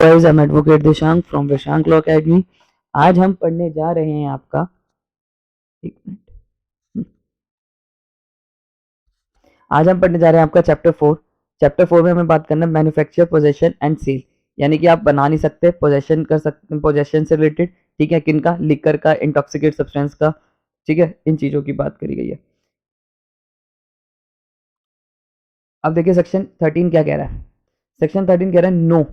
Guys, I am advocate Dishank from Dishank law academy. आज हम पढ़ने जा रहे हैं आपका एक मिनट। आज हम पढ़ने जा रहे हैं आपका चैप्टर 4 में हमें बात करना है मैन्युफैक्चर, पोजेशन एंड सेल। यानी कि आप बना नहीं सकते, पोजेशन कर सकते, पोजेशन से रिलेटेड, ठीक है, किनका, लिकर का, इंटॉक्सिकेट सब्सटेंस का, ठीक है, इन चीजों की बात करी गई है। अब देखिए सेक्शन 13 क्या कह रहा है। सेक्शन 13 कह रहा है नो,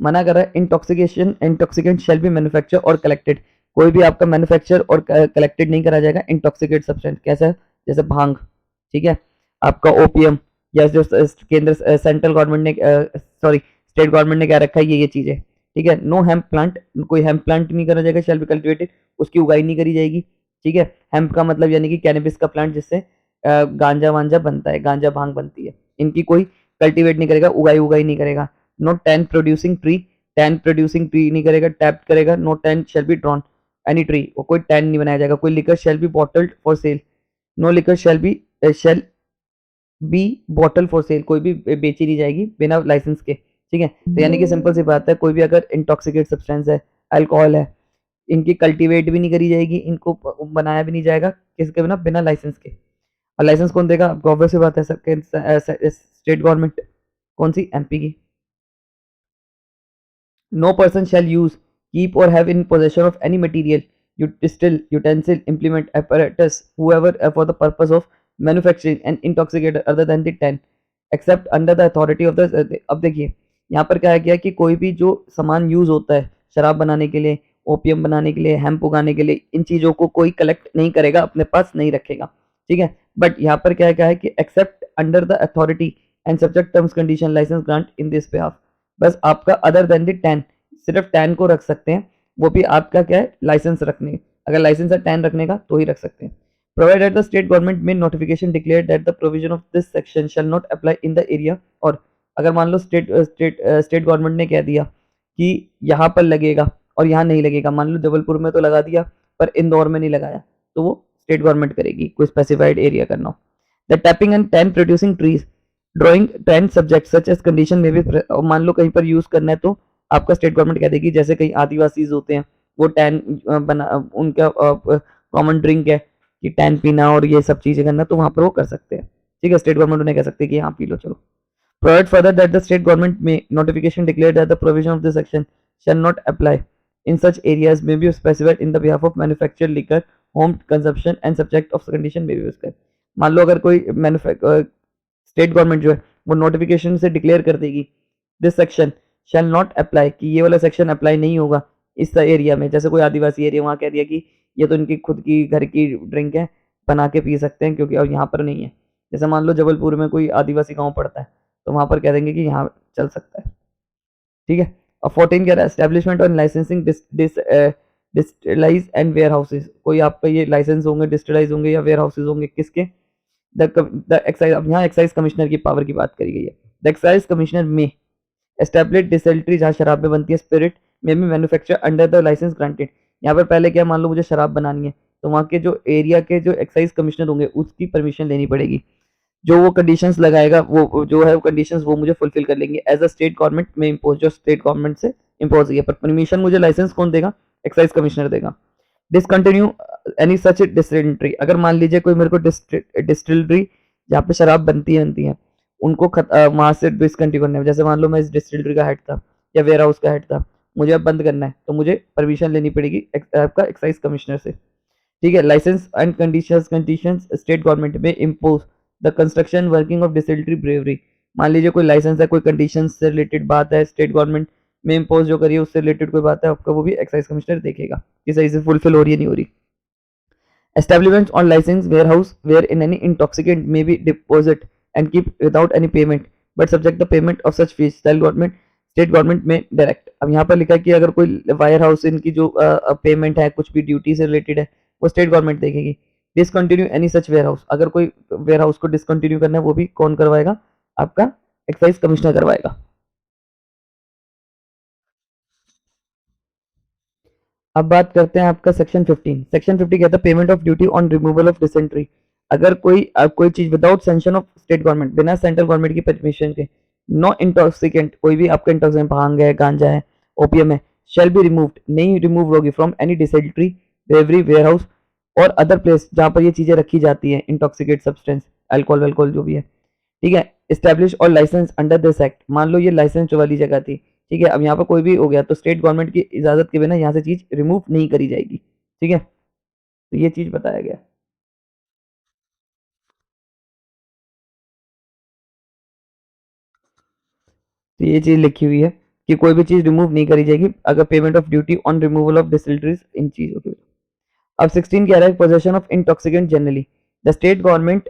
मना कर रहा है, इंटॉक्सिकेंट शेल बी मैन्युफैक्चर और कलेक्टेड। कोई भी आपका मैन्युफैक्चर और कलेक्टेड नहीं करा जाएगा इंटॉक्सिकेट सब्सटेंस। कैसा, जैसे भांग, ठीक है, आपका ओपीएम, या जो केंद्र सेंट्रल गवर्नमेंट ने सॉरी स्टेट गवर्नमेंट ने क्या रखा है, ये चीजें, ठीक है। नो हेम्प प्लांट, कोई हेम्प प्लांट नहीं करा जाएगा, शेल बी कल्टिवेटेड, उसकी उगाई नहीं करी जाएगी, ठीक है। हेम्प का मतलब यानी कि कैनबिस का प्लांट, जिससे गांजा वांजा बनता है, गांजा भांग बनती है, इनकी कोई कल्टीवेट नहीं करेगा, उगाई नहीं करेगा। नो टैन प्रोड्यूसिंग ट्री नहीं करेगा, टैप करेगा। No tan shall be drawn any tree, वो कोई टैन नहीं बनाया जाएगा। कोई liquor shall be bottled for sale, no liquor shall be bottle for sale, कोई भी बेची नहीं जाएगी बिना लाइसेंस के, ठीक है। तो यानी कि सिंपल सी बात है, कोई भी अगर इंटॉक्सिकेट सब्सटेंस है, अल्कोहल है, इनकी कल्टीवेट भी नहीं करी जाएगी, इनको बनाया भी नहीं जाएगा किसके बिना, बिना लाइसेंस के। और लाइसेंस कौन देगा, ऑब्वियस सी बात है, स्टेट गवर्नमेंट। कौन सी, एमपी की। No person shall use, keep or have in possession of any material, distill, utensil, implement, apparatus, whoever for the purpose of manufacturing an intoxicator other than the 10 except under the authority of the। अब देखिए यहाँ पर क्या है, क्या कि कोई भी जो सामान यूज होता है शराब बनाने के लिए, ओपियम बनाने के लिए, हेम्प उगाने के लिए, इन चीजों को कोई कलेक्ट नहीं करेगा, अपने पास नहीं रखेगा, ठीक है। बट यहाँ पर क्या है कि except under the authority and subject terms condition license grant in this pay of. बस आपका अदर देन द 10, सिर्फ 10 को रख सकते हैं, वो भी आपका क्या है, लाइसेंस रखने। अगर लाइसेंस है 10 रखने का तो ही रख सकते हैं। Provided the state government may notification declare that the provision of this section shall not apply in the area. और अगर मान लो स्टेट गवर्नमेंट ने कह दिया कि यहाँ पर लगेगा और यहाँ नहीं लगेगा, मान लो जबलपुर में तो लगा दिया पर इंदौर में नहीं लगाया, तो वो स्टेट गवर्नमेंट करेगी, कोई स्पेसिफाइड एरिया करना हो। The tapping and 10 producing trees drawing 10 subject such as condition में भी, मान लो कहीं पर यूज करना है तो आपका स्टेट गवर्नमेंट कह देगी, जैसे कहीं आदिवासीज होते हैं वो टैन बना, उनका कॉमन ड्रिंक है कि टैन पीना और ये सब चीजें करना, तो वहां पर वो कर सकते हैं, ठीक है। स्टेट गवर्नमेंट उन्हें कह सकते हैं कि यहाँ पी लो, चलो। Provide further that the state government may notification declare that the provision of this section shall not apply in such areas may be specified in the behalf of manufacture liquor home consumption and subject of condition में भी उसका। मान लो अगर कोई state government जो है वो notification से डिक्लेयर कर देगी this section shall not apply, कि ये वाला सेक्शन अप्लाई नहीं होगा इस एरिया में, जैसे कोई आदिवासी एरिया, वहां कह दिया कि ये तो इनकी खुद की घर की ड्रिंक है, बना के पी सकते हैं क्योंकि और यहाँ पर नहीं है। जैसे मान लो जबलपुर में कोई आदिवासी गांव पड़ता है तो वहां पर कह देंगे कि यहाँ चल सकता है, ठीक है। और 14 कह रहा है एस्टेब्लिशमेंट और लाइसेंसिंग डिस्टिलाइज एंड वेयर हाउसेज। कोई आपका ये लाइसेंस होंगे, डिस्टिलाइज होंगे या वेयर हाउसेज होंगे, किसके, द एक्साइज। अब यहाँ एक्साइज कमिश्नर की पावर की बात करी गई है। द एक्साइज कमिश्नर में एस्टेब्लिश डिसल्ट्री, जहाँ शराबें बनती है, स्पिरिट में भी manufacture under the license granted. यहाँ पर पहले क्या, मान लो मुझे शराब बनानी है तो वहाँ के जो एरिया के जो एक्साइज कमिश्नर होंगे उसकी परमिशन लेनी पड़ेगी, जो वो कंडीशंस लगाएगा, वो जो है कंडीशंस वो मुझे फुलफिल कर लेंगे as a state government may impose, जो स्टेट गवर्नमेंट से इम्पोज हुई है। पर परमिशन मुझे लाइसेंस कौन देगा, एक्साइज कमिश्नर देगा। डिसकंटिन्यू एनी सच डिस्टिलरी, अगर मान लीजिए कोई मेरे को डिस्टिलरी जहाँ पे शराब बनती है उनको वहां से डिसकंटिन्यू करना है, जैसे मान लो मैं इस डिस्टिलरी का हेड था या वेयर हाउस का हेड था, मुझे अब बंद करना है तो मुझे परमिशन लेनी पड़ेगी आपका एक्साइज कमिश्नर से, ठीक है। Licence and conditions state government may impose the construction working of distillery brewery. मान लीजिए कोई लाइसेंस है, कोई कंडीशन से रिलेटेड बात है, स्टेट गवर्नमेंट में इम्पोज जो करिए उससे रिलेटेड कोई बात है, आपका वो भी एक्साइज कमिश्नर देखेगा कि सही से फुलफिल हो रही है नहीं हो रही। Establishments on licensed warehouse where in any intoxicant may be deposit and keep without any payment but subject the payment of such fees shall government state government में डायरेक्ट। अब यहाँ पर लिखा है कि अगर कोई वायर हाउस इनकी जो पेमेंट है कुछ भी ड्यूटी से रिलेटेड है वो स्टेट गवर्नमेंट देखेगी। Discontinue any such warehouse, अगर कोई वेयर हाउस को डिसकंटिन्यू करना है वो भी कौन करवाएगा, आपका एक्साइज कमिश्नर करवाएगा। अब बात करते हैं आपका सेक्शन 15। सेक्शन 50 कहता है payment of duty on removal of distillery. अगर कोई चीज without sanction of state government, बिना सेंट्रल गवर्नमेंट की परमिशन के, नो इंटॉक्सिकेंट, कोई भी आपका इंटॉक्सिकेंट भांग है, गांजा है, ओपीएम है, शेल बी रिमूव्ड, नहीं रिमूव होगी from any distillery, bravery, warehouse और अदर प्लेस जहाँ पर ये चीजें रखी जाती हैं, इंटॉक्सिकेट सब्सटेंस, अल्कोहल वेल्कोहल जो भी है, ठीक है। एस्टेब्लिश और लाइसेंस अंडर दिस एक्ट, मान लो ये लाइसेंस वाली जगह थी, ठीक है, अब यहाँ पर कोई भी हो गया तो स्टेट गवर्नमेंट की इजाजत के बिना यहाँ से चीज रिमूव नहीं करी जाएगी, ठीक है। तो ये चीज बताया गया। तो ये चीज लिखी हुई है कि कोई भी चीज रिमूव नहीं करी जाएगी अगर payment of duty on removal of distilleries इन चीजों की। अब 16 कह रहा है possession of intoxicant generally, the state government,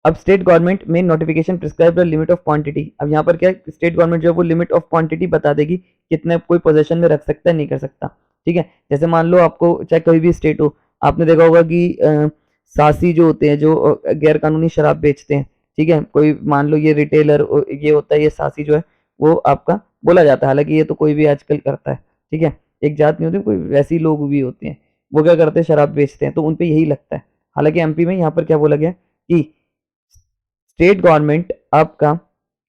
अब state government may notification prescribe the limit of quantity, अब यहाँ पर क्या है, स्टेट गवर्नमेंट जो है वो लिमिट ऑफ क्वांटिटी बता देगी कितने कोई पोजेशन में रख सकता है नहीं कर सकता, ठीक है। जैसे मान लो आपको चाहे कोई भी स्टेट हो, आपने देखा होगा कि सासी जो होते हैं जो गैर कानूनी शराब बेचते हैं, ठीक है, कोई मान लो ये रिटेलर ये होता है, ये सासी जो है वो आपका बोला जाता है, हालांकि ये तो कोई भी आजकल करता है, ठीक है, एक जात नहीं होती, कोई वैसी लोग भी होते हैं, वो क्या करते हैं शराब बेचते हैं, तो उन पे यही लगता है। हालांकि एमपी में यहाँ पर क्या बोला गया कि स्टेट गवर्नमेंट आपका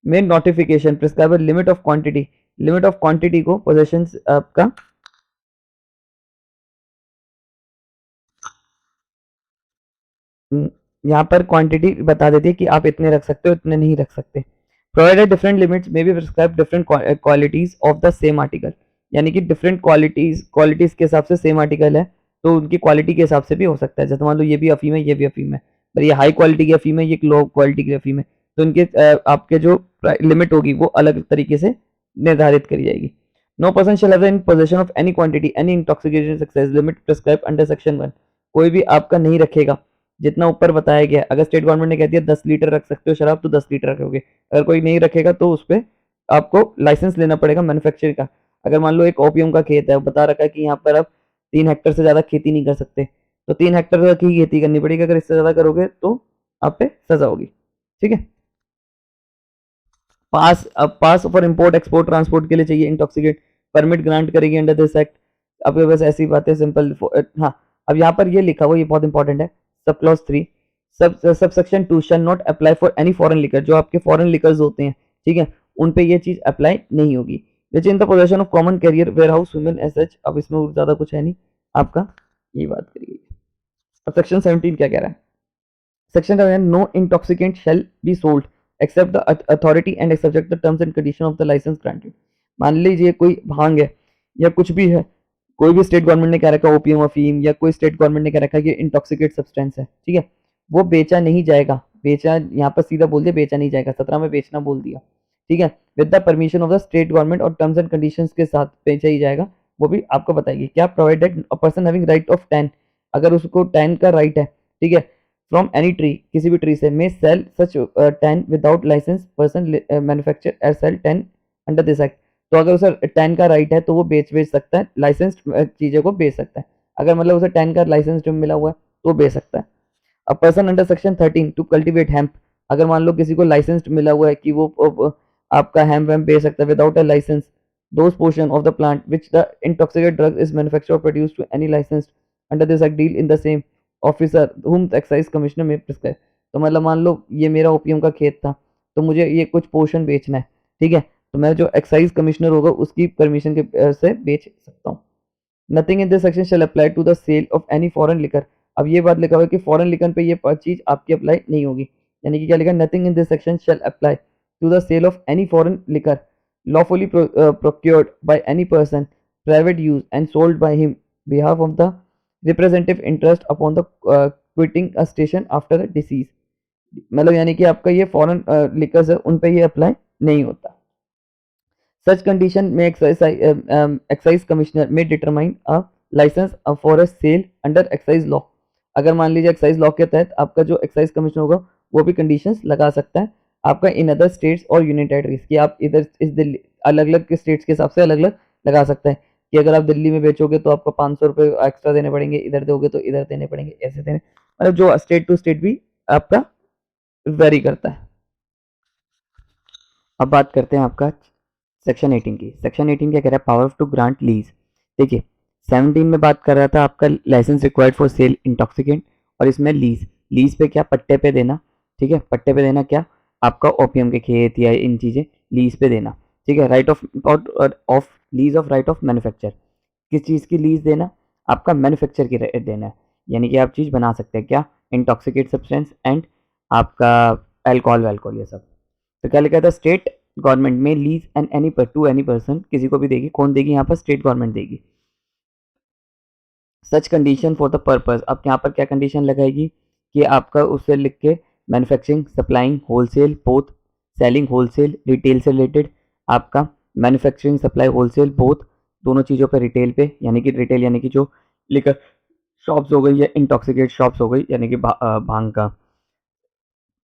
में notification prescribe limit of quantity, limit of quantity को पोजेशन आपका यहाँ पर क्वांटिटी बता देती है कि आप इतने रख सकते हो इतने नहीं रख सकते। प्रोवाइडेड डिफरेंट लिमिट्स में be prescribe different qualities of the same article, यानी कि डिफरेंट क्वालिटीज के हिसाब से सेम आर्टिकल है तो उनकी क्वालिटी के हिसाब से भी हो सकता है। जैसे मान लो ये भी अफीम है, ये भी अफीम है, पर ये हाई क्वालिटी की अफीम है, ये लो क्वालिटी की अफीम है, तो इनके आपके जो लिमिट होगी वो अलग तरीके से निर्धारित करी जाएगी। No person shall have in possession of any quantity any intoxication success limit prescribe under section 1, कोई भी आपका नहीं रखेगा जितना ऊपर बताया गया। अगर स्टेट गवर्नमेंट ने कह दिया 10 लीटर रख सकते हो शराब तो 10 लीटर रखोगे, अगर कोई नहीं रखेगा तो उस पर आपको लाइसेंस लेना पड़ेगा मैन्युफैक्चर का। अगर मान लो एक ओपियम का खेत है, बता रखा है कि यहाँ पर आप 3 हेक्टर से ज्यादा खेती नहीं कर सकते, तो 3 हेक्टर तक ही खेती करनी पड़ेगी, अगर इससे ज्यादा करोगे तो आप पे सजा होगी, ठीक है। पास फॉर इंपोर्ट एक्सपोर्ट ट्रांसपोर्ट के लिए चाहिए इंटॉक्सिकेट, परमिट ग्रांट करेगी अंडर दिस एक्ट। आपके पास ऐसी बातें सिंपल। हाँ, अब यहाँ पर ये लिखा हुआ, ये बहुत इंपॉर्टेंट है, sub clause 3 subsection 2 shell not apply for any foreign liquor, जो आपके फॉरेन लिकर्स होते हैं, ठीक है, उन पे ये चीज अप्लाई नहीं होगी। Which in the possession of common carrier warehouse women as such, अब इसमें ज्यादा कुछ है नहीं, आपका ये बात करिए। अब सेक्शन 17 क्या कह रहा है, section no intoxicant shall be sold except the authority and subject the terms and condition of the license granted. मान लीजिए कोई भांग है या कुछ भी है, कोई भी स्टेट गवर्नमेंट ने कह रखा है ओपीएम अफीम, या कोई स्टेट गवर्नमेंट ने कह रखा है कि इंटॉक्सिकेट सब्सटेंस है, ठीक है, वो बेचा नहीं जाएगा, बेचा यहाँ पर सीधा बोल दिया बेचा नहीं जाएगा, 17 में बेचना बोल दिया, ठीक है, with the permission of the state government और टर्म्स एंड कंडीशंस के साथ बेचा ही जाएगा, वो भी आपको बताएगी। क्या provided a person having right of 10, अगर उसको 10 का राइट है, ठीक है, फ्रॉम एनी ट्री, किसी भी ट्री से, may sell such 10 without licence person manufacture and sell 10 under this act, तो अगर उसे 10 का राइट है तो वो बेच सकता है, लाइसेंस चीजों को बेच सकता है, अगर मतलब उसे 10 का लाइसेंस जो मिला हुआ है तो बेच सकता है। A person under section 13 to cultivate hemp, अगर मान लो किसी को लाइसेंस मिला हुआ है कि वो आपका हेम्प वेम्प बेच सकता है without a licence, those portion of the plant which the intoxicate drug is manufacture और produce to any licence under this act deal in the same officer whom the excise commissioner may prescribe। तो मतलब मान लो ये मेरा OPM का खेत था, तो मुझे ये कुछ पोर्शन बेचना है, ठीक है, तो मैं जो एक्साइज कमिश्नर होगा उसकी परमिशन के से बेच सकता हूँ। Nothing in this section shall apply to the sale of any foreign liquor, अब ये बात लिखा हुआ है कि फॉरेन लिकर पे ये चीज आपकी अप्लाई नहीं होगी, यानी कि क्या लिखा, nothing in this section shall apply to the sale of any foreign liquor lawfully procured by any person, private use and sold by him behalf of the representative interest upon the quitting a station after the decease। मतलब यानी कि आपका ये foreign liquors है उन पे ये apply नहीं होता। सच कंडीशन में एक्साइज कमिश्नर में determine a license for a sale under excise law, अगर मान लीजिए एक्साइज लॉ के तहत आपका जो एक्साइज कमिश्नर होगा वो भी कंडीशंस लगा सकता है आपका इन अदर स्टेट्स और यूनियन टेरिटरीज की, आप इधर इस दिल्ली अलग अलग स्टेट्स के हिसाब से अलग अलग लगा सकता है कि अगर आप दिल्ली में बेचोगे तो आपको 500 रुपये एक्स्ट्रा देने पड़ेंगे, इधर दोगे तो इधर देने पड़ेंगे, ऐसे देने, मतलब जो स्टेट टू स्टेट भी आपका वेरी करता है। अब बात करते हैं आपका सेक्शन 18 की। सेक्शन 18 क्या कह रहा है, पावर टू ग्रांट लीज। देखिए 17 में बात कर रहा था आपका license required for sale intoxicant, और इसमें लीज, लीज पे क्या, पट्टे पे देना, ठीक है, पट्टे पे देना क्या, आपका ओपीएम के खेत या इन चीजें लीज पे देना, ठीक है, right of lease of right of manufacture, किस चीज़ की लीज देना, आपका मैन्युफैक्चर की देना है, यानी कि आप चीज़ बना सकते हैं क्या, इंटॉक्सिकेट सब्सटेंस एंड आपका अल्कोहल वैल्कोहल ये सब। तो क्या लिखा था, स्टेट गवर्नमेंट में लीज एंड एनी पर टू एनी पर्सन, किसी को भी देगी, कौन देगी यहाँ पर, स्टेट गवर्नमेंट देगी। Such condition for the purpose, अब यहाँ पर क्या कंडीशन लगाएगी कि आपका उससे लिख के manufacturing supplying wholesale both, selling wholesale retail से रिलेटेड, आपका मैन्युफैक्चरिंग सप्लाई होलसेल बोथ, दोनों चीज़ों पे रिटेल पे, यानी कि रिटेल यानी कि जो लिकर शॉप्स हो गई या इंटॉक्सिकेट शॉप्स हो गई, यानी कि भांग का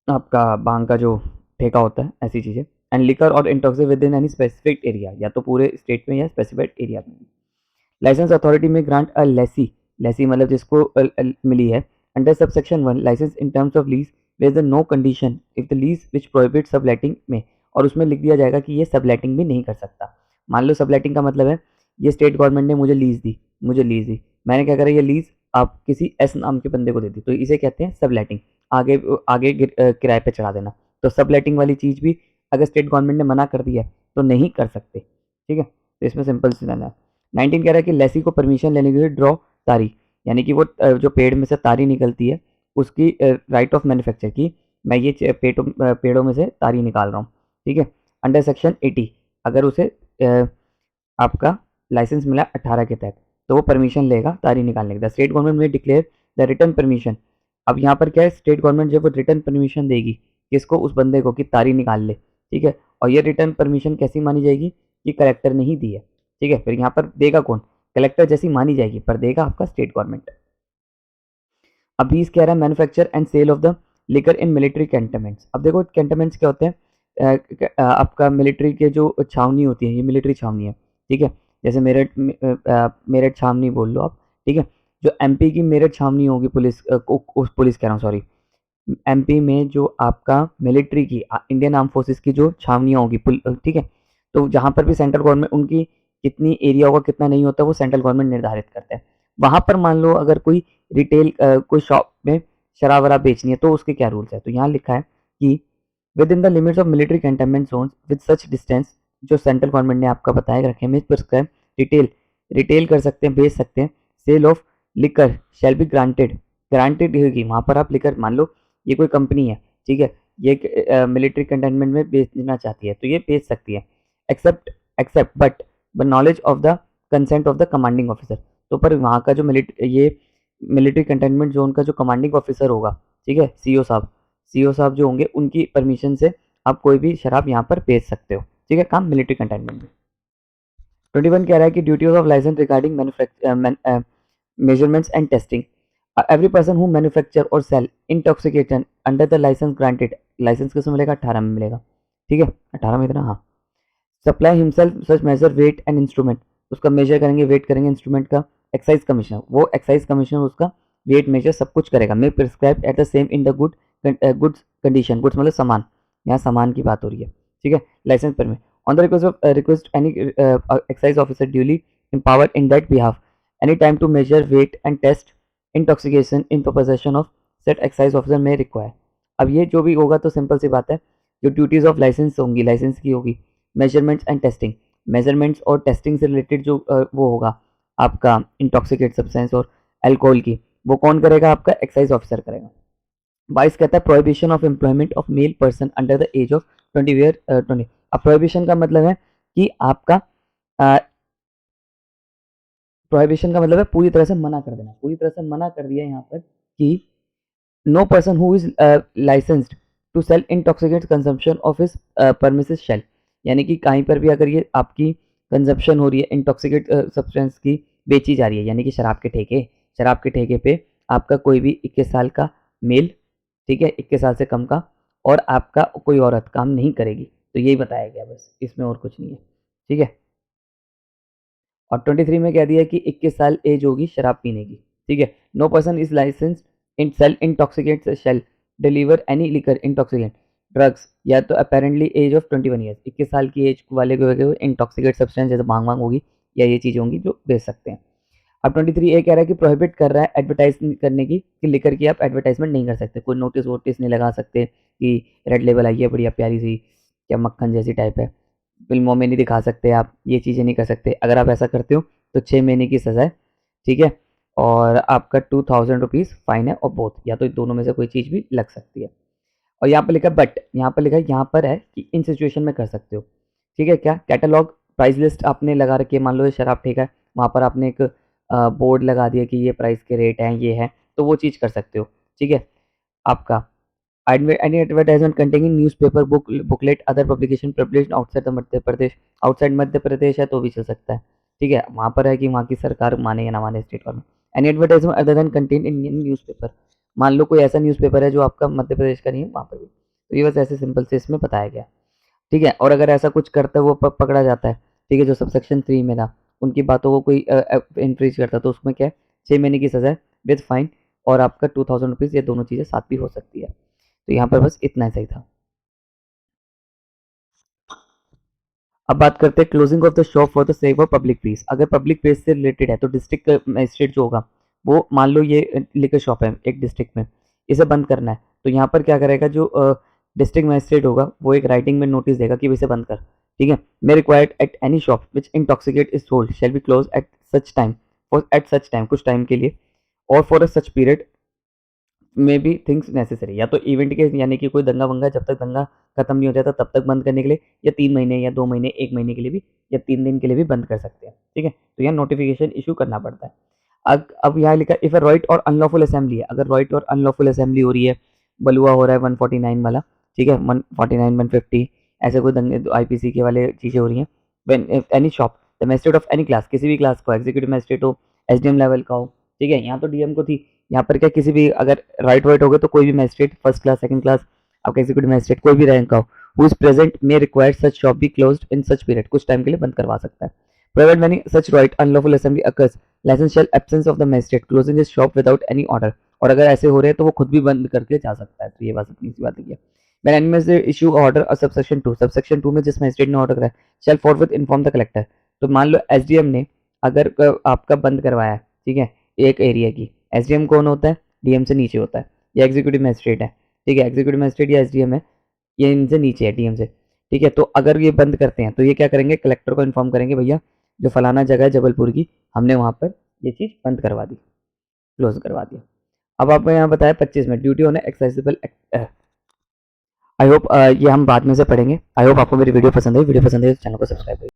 आपका भांग का जो ठेका होता है, ऐसी चीज़ें। एंड लिकर और intoxic with in any specific area, या तो पूरे स्टेट में या स्पेसिफिक एरिया में। Licence authority may grant a lessee, lessee मतलब जिसको मिली है, under subsection 1 licence in terms of lease where the no condition if the lease which prohibit subletting में, और उसमें लिख दिया जाएगा कि ये सबलेटिंग भी नहीं कर सकता। मान लो सबलेटिंग का मतलब है ये स्टेट गवर्नमेंट ने मुझे लीज दी, मैंने क्या करा, ये लीज आप किसी एस नाम के बंदे को दे दी, तो इसे कहते हैं सबलेटिंग, आगे आगे किराए पे चढ़ा देना। तो सबलेटिंग वाली चीज़ भी अगर स्टेट गवर्नमेंट ने मना कर दिया है तो नहीं कर सकते, ठीक है। तो इसमें सिंपल सी है। 19 कह रहा है कि लेसी को परमिशन लेने के लिए ड्रॉ तारी, यानी कि वो जो पेड़ में से तारी निकलती है उसकी राइट ऑफ मैन्युफैक्चर की, मैं ये पेड़ों में से तारी निकाल रहा हूँ, ठीक है। अंडर सेक्शन 80 अगर उसे आपका लाइसेंस मिला 18 के तहत तो वो परमिशन लेगा तारी निकालने का। स्टेट गवर्नमेंट में डिक्लेयर द रिटर्न परमिशन, अब यहाँ पर क्या है, स्टेट गवर्नमेंट जब वो रिटर्न परमिशन देगी किसको, उस बंदे को, कि तारी निकाल ले, ठीक है। और ये रिटर्न परमिशन कैसी मानी जाएगी कि कलेक्टर ने ही दी है, ठीक है। फिर यहाँ पर देगा कौन, कलेक्टर जैसी मानी जाएगी, पर देगा आपका स्टेट गवर्नमेंट। अब 20 कह रहा है manufacture and sale of the liquor in military cantonments. अब देखो कैंटनमेंट्स क्या होते हैं, आपका मिलिट्री के जो छावनी होती है, ये मिलिट्री छावनी है, ठीक है। जैसे मेरठ छावनी बोल लो आप, ठीक है। जो एमपी की मेरठ छावनी होगी पुलिस पुलिस कह रहा हूँ सॉरी, एमपी में जो आपका मिलिट्री की इंडियन आर्म फोर्सेस की जो छावनियाँ होगी, ठीक है। तो जहाँ पर भी सेंट्रल गवर्नमेंट उनकी कितनी एरिया होगा कितना नहीं होता वो सेंट्रल गवर्नमेंट निर्धारित करता है। वहाँ पर मान लो अगर कोई रिटेल कोई शॉप में शराब वराब बेचनी है तो उसके क्या रूल्स है, तो यहाँ लिखा है कि with in the limits of military cantonment zone with such distance, जो सेंट्रल गवर्नमेंट ने आपका बताया रखे में प्रिस्क्राइब, रिटेल रिटेल कर सकते हैं, बेच सकते हैं। Sale of liquor shall be granted, granted होगी वहाँ पर आप लिकर, मान लो ये कोई कंपनी है, ठीक है, ये मिलिट्री कंटेनमेंट में बेचना चाहती है तो ये बेच सकती है, except except but knowledge of the consent of the commanding officer. तो पर वहाँ का जो मिलिट्री कंटेनमेंट जोन का जो कमांडिंग ऑफिसर होगा, ठीक है, सीओ साहब जो होंगे उनकी परमिशन से आप कोई भी शराब यहाँ पर बेच सकते हो, ठीक है, काम मिलिट्री कंटेनमेंट में। 21 कह रहा है कि duties of license regarding measurements and testing. Every person who manufacture or sell intoxication under the license granted, license किसमें मिलेगा, 18 में मिलेगा, ठीक है, 18 में इतना, हाँ। Supply himself such measure weight and instrument, उसका मेजर करेंगे, वेट करेंगे इंस्ट्रूमेंट का, एक्साइज कमिश्नर, वो एक्साइज कमिश्नर उसका वेट मेजर सब कुछ करेगा। May prescribe at the same in the goods condition, goods मतलब सामान, यहाँ सामान की बात हो रही है, ठीक है। License permit on the request any excise officer duly empowered in that behalf any time to measure weight and test intoxication in the possession of said excise officer may require। अब ये जो भी होगा तो सिंपल सी बात है, जो duties of licence होंगी, लाइसेंस की होगी, मेजरमेंट्स एंड टेस्टिंग, मेजरमेंट्स और टेस्टिंग से रिलेटेड जो वो होगा आपका इंटॉक्सिकेट सब्सटेंस और अल्कोहल की, वो कौन करेगा, आपका एक्साइज ऑफिसर करेगा। 22 कहता है prohibition of employment of male person under the age of 20। अब प्रोहिबिशन का मतलब है कि आपका प्रोहिबिशन का मतलब है पूरी तरह से मना कर देना, पूरी तरह से मना कर दिया यहाँ पर कि no person who is licensed to sell intoxicate consumption of his premises shall, यानी कि कहीं पर भी अगर ये आपकी कंजम्पशन हो रही है इंटॉक्सिकेट सब्सटेंस की, बेची जा रही है, यानी कि शराब के ठेके पे आपका कोई भी 21 साल का मेल, ठीक है, 21 साल से कम का, और आपका कोई औरत काम नहीं करेगी, तो यही बताया गया बस, इसमें और कुछ नहीं है, ठीक है। और 23 में कह दिया कि 21 साल एज होगी शराब पीने की, ठीक है। No person is licensed in sale intoxicate shall deliver any liquor intoxicant drugs, या तो अपेरेंटली एज ऑफ 21 ईयर्स, 21 साल की एज वाले को इंटॉक्सिकेट सब्सटेंस जैसे भांग वांग होगी या ये चीज़ें होंगी जो बेच सकते हैं। अब 23 ए कह रहा है कि प्रोहिबिट कर रहा है एडवर्टाइज करने की, कि लिकर की आप एडवर्टाइजमेंट नहीं कर सकते, कोई नोटिस वोटिस नहीं लगा सकते कि रेड लेबल आई है बढ़िया प्यारी सी, क्या मक्खन जैसी टाइप है, फिल्मों में नहीं दिखा सकते आप, ये चीज़ें नहीं कर सकते। अगर आप ऐसा करते हो तो 6 महीने की सज़ा है, ठीक है? और आपका 2000 रुपीज़ फ़ाइन है और बोथ, या तो दोनों में से कोई चीज़ भी लग सकती है। और यहाँ पर लिखा है बट, यहाँ पर लिखा है, यहाँ पर है कि इन सिचुएशन में कर सकते हो, ठीक है? क्या कैटलॉग प्राइस लिस्ट आपने लगा रखी है, मान लो ये शराब ठेका है, वहाँ पर आपने एक बोर्ड लगा दिया कि ये प्राइस के रेट हैं, ये है, तो वो चीज़ कर सकते हो, ठीक है? आपका any advertisement containing newspaper booklet other publication published outside the Madhya Pradesh, outside Madhya Pradesh है तो भी चल सकता है, ठीक है? वहाँ पर है कि वहाँ की सरकार माने या ना माने, state government. Any advertisement other than contain in newspaper, मान लो कोई ऐसा न्यूज़पेपर है जो आपका मध्य प्रदेश का नहीं है, वहाँ पर भी। तो ये बस ऐसे सिंपल से इसमें बताया गया, ठीक है? और अगर ऐसा कुछ करता है वो पकड़ा जाता है, ठीक है, जो सबसेक्शन 3 में था, उनकी बातों को कोई इन्फ्रिंज करता है तो उसमें क्या है, 6 महीने की सज़ा है विद फाइन, और आपका 2000 रुपीज़, ये दोनों चीज़ें साथ भी हो सकती है। तो यहाँ पर बस इतना सही था। अब बात करते हैं closing of the shop for the sake of public piece. अगर पब्लिक पीस से रिलेटेड है तो डिस्ट्रिक्ट मजिस्ट्रेट जो होगा, वो मान लो ये लिकर शॉप है एक डिस्ट्रिक्ट में, इसे बंद करना है, तो यहाँ पर क्या करेगा, जो डिस्ट्रिक्ट मजिस्ट्रेट होगा वो एक राइटिंग में नोटिस देगा कि इसे बंद कर, ठीक है? May required at any shop which intoxicate is sold shall be close at such time, for at such time, कुछ टाइम के लिए, और फॉर अ सच पीरियड में भी थिंग्स नेसेसरी, या तो इवेंट के, यानी कि कोई दंगा वंगा जब तक दंगा खत्म नहीं हो जाता तब तक बंद करने के लिए, या 3 महीने या 2 महीने, 1 महीने के लिए भी, या 3 दिन के लिए भी बंद कर सकते हैं, ठीक है? तो यहाँ नोटिफिकेशन इशू करना पड़ता है। अब यहाँ लिखा इफ अ राइट और अनलॉफुल असेंबली है, अगर राइट और अनलॉफुल असेंबली हो रही है, बलुआ हो रहा है 149 वाला, ठीक है, 149 150 ऐसे कोई दंगे आईपीसी के वाले चीज़ें हो रही हैं, when any shop the magistrate of any class, किसी भी क्लास को, एग्जीक्यूटिव मजिस्ट्रेट हो, एसडीएम लेवल का हो, ठीक है? यहाँ तो डीएम को थी, यहाँ पर क्या, किसी भी अगर राइट वाइट हो गए तो कोई भी magistrate, first class second class, आपका एग्जीक्यूटिव मजिस्ट्रेट कोई भी रैंक का हो, who is present may require such shop be closed in such period, कुछ टाइम के लिए बंद करवा सकता है। Provide when such riot unlawful assembly occurs license shall absence of the magistrate closing his shop without any order, और अगर ऐसे हो रहे हैं तो वो खुद भी बंद करके जा सकता है। तो ये बात इतनी सी बात है। When any magistrate issue order or subsection 2 में जिस मजिस्ट्रेट ने ऑर्डर कराया shall forthwith inform the collector, तो मान लो एसडीएम ने अगर आपका बंद करवाया है, ठीक है, एक एरिया की, एसडीएम कौन होता है, डीएम से नीचे होता है, या एग्जीक्यूटिव मजिस्ट्रेट है, ठीक है, एग्जीक्यूटिव मजिस्ट्रेट या एसडीएम है, ये इनसे नीचे है डीएम से, ठीक है? तो अगर ये बंद करते हैं तो ये क्या करेंगे, कलेक्टर को इन्फॉर्म करेंगे, भैया जो फलाना जगह है जबलपुर की, हमने वहाँ पर ये चीज़ बंद करवा दी, क्लोज करवा दिया। अब आपको यहाँ बताया 25 में duty on accessible, I hope ये हम बाद में से पढ़ेंगे। आई होप आपको मेरी वीडियो पसंद आई तो चैनल को सब्सक्राइब करिए।